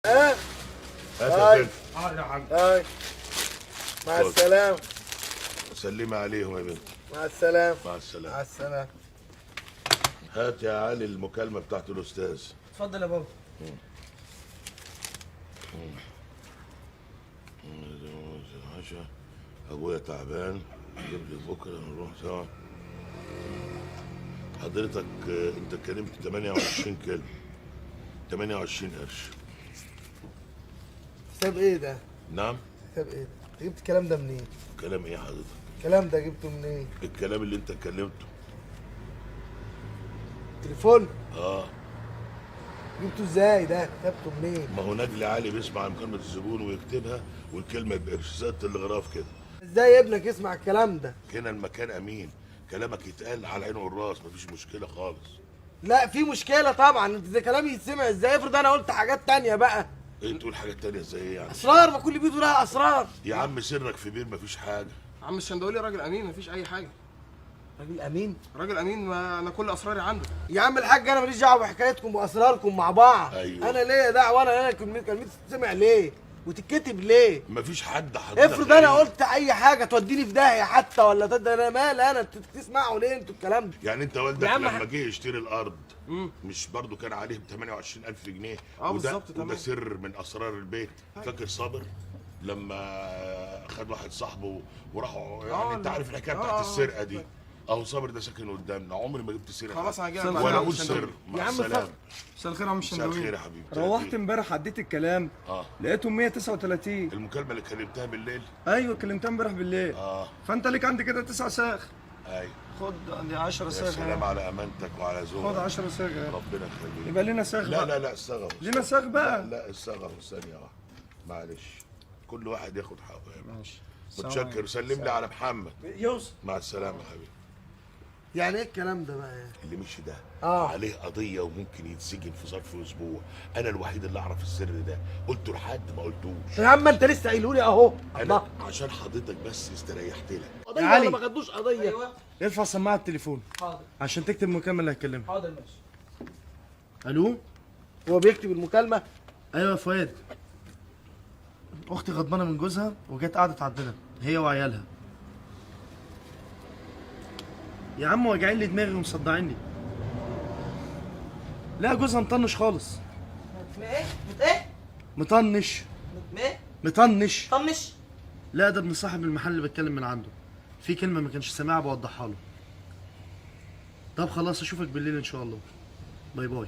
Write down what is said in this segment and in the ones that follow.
ها هاي يا حاج. هاي مع السلامة. سلمي عليهم يا بنت. مع السلامة. مع السلامة. مع السلامة. هات يا علي المكالمة بتاعت الأستاذ. اتفضل يا بابا. أبويا تعبان، جيب لي بكرة نروح سوا. حضرتك أنت اتكلمت 28 كلمة، 28 قرش. حساب ايه ده؟ نعم؟ حساب ايه ده؟ انت جبت الكلام ده منين؟ كلام إيه حضرتك؟ الكلام ده جبته منين؟ الكلام اللي أنت اتكلمته. تليفون؟ آه. جبته ازاي ده؟ كتبته منين؟ ما هو نجلي علي بيسمع مكالمة الزبون ويكتبها والكلمة بقرش زي التلغراف كده. ازاي ابنك يسمع الكلام ده؟ كده المكان أمين، كلامك يتقال على العين والراس، مفيش مشكلة خالص. لا في مشكلة طبعا، انت ده كلامي يتسمع ازاي؟ افرض انا قلت حاجات تانية بقى. ايه تقول حاجات تانية زي ايه يعني؟ اسرار، ما كل بيت لها اسرار. يا عم سرك في بير مفيش حاجة. عم الشندويلي راجل امين، مفيش اي حاجه. راجل امين؟ راجل امين، ما انا كل اسراري عنده. يا عم الحاج انا ماليش دعوه بحكايتكم واسراركم مع بعض. أيوة. انا ليا دعوه، انا كلمتي تتسمع ليه وتتكتب ليه؟ مفيش حد حضرتك. افرض انا قلت اي حاجه توديني في داهيه حتى، ولا انا مال انا تسمعوا ليه انتوا الكلام ده؟ يعني انت والدك يا عم لما جه يشتري الارض مش برضو كان عليه ب 28,000 جنيه؟ بالظبط وده سر من اسرار البيت. فاكر صابر لما خد واحد صاحبه وراحوا، يعني انت عارف الحكايه بتاعت السرقه دي. اهو صابر ده ساكن قدامنا، عمري ما جبت سيره. خلاص انا جاي ولا اقول سر. يا عم مساء الخير يا عم مساء الخير الشندويلي. يا حبيبي. روحت امبارح عديت الكلام لقيتهم 139. المكالمه اللي كلمتها بالليل. ايوه كلمتها امبارح بالليل. فانت ليك عندي كده 9 ساغ. ايوه. خد عندي 10 يا ساغ. سلام على امانتك وعلى ذوقك. خد 10 ساغ. ربنا يخليك. يبقى لنا ساغ لا بقى. لا لا الصغر. لينا ساغ بقى. لا الصغر ثانية واحدة. معلش. كل واحد ياخد حقه يا ابني. ماشي. متشكر. سلم لي على محمد. يوسف. مع السلامة يا حبيبي. يعني ايه الكلام ده بقى؟ اللي مشي ده عليه قضية وممكن يتسجن في ظرف أسبوع. أنا الوحيد اللي أعرف السر ده، قلته لحد ما قلتوش. يا عم انت لسه قايله لي اهو. أنا عشان حضرتك بس استريحت لك. قضيه يا علي. ولا ما خدوش قضيه؟ ايوه ارفع سماعة التليفون حاضر. عشان تكتب المكالمة اللي هتكلمها. حاضر ماشي. الو. هو بيكتب المكالمه؟ ايوه يا فؤاد. اختي غضبانه من جوزها وجت قعدت عندنا هي وعيالها. يا عم واجعين لي دماغي ومصدعيني. لا جوزها مطنش خالص. ايه؟ ايه؟ مطنش. ايه؟ مطنش. طنش. لا ده ابن صاحب المحل اللي بتكلم من عنده. في كلمه ما كانش سامعها بوضحها له. طب خلاص اشوفك بالليل ان شاء الله. باي باي.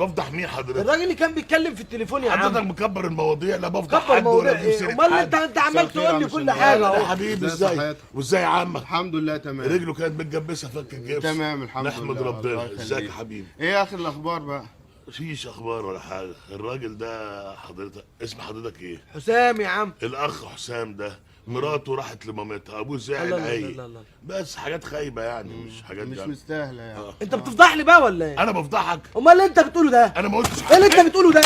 بفضح مين حضرتك؟ الراجل اللي كان بيتكلم في التليفون يا عم. حضرتك مكبر المواضيع. لا بفضح كبر حد موضوع ولا بجيب سيرة امال حد. انت عمال تقول لي كل حاجه يا اهو. حبيبي ازاي ازاي؟ صحتك؟ وازاي عمك؟ الحمد لله تمام. رجله كانت متجبسه فك الجبس. تمام الحمد لله. نحمد الله ربنا. يخليك. ازيك يا حبيبي؟ ايه اخر الاخبار بقى؟ مفيش اخبار ولا حاجه. الراجل ده حضرتك اسم حضرتك ايه؟ حسام يا عم. الاخ حسام ده مراته راحت لمامتها، ابوه زعل لا لا عيل. لا لا لا. بس حاجات خايبه يعني، مش حاجات مش جامدة. مستاهله يعني. انت بتفضحني بقى ولا ايه؟ انا بفضحك؟ امال اللي انت بتقوله ده؟ انا ما قلتش ايه اللي حاجه. انت بتقوله ده؟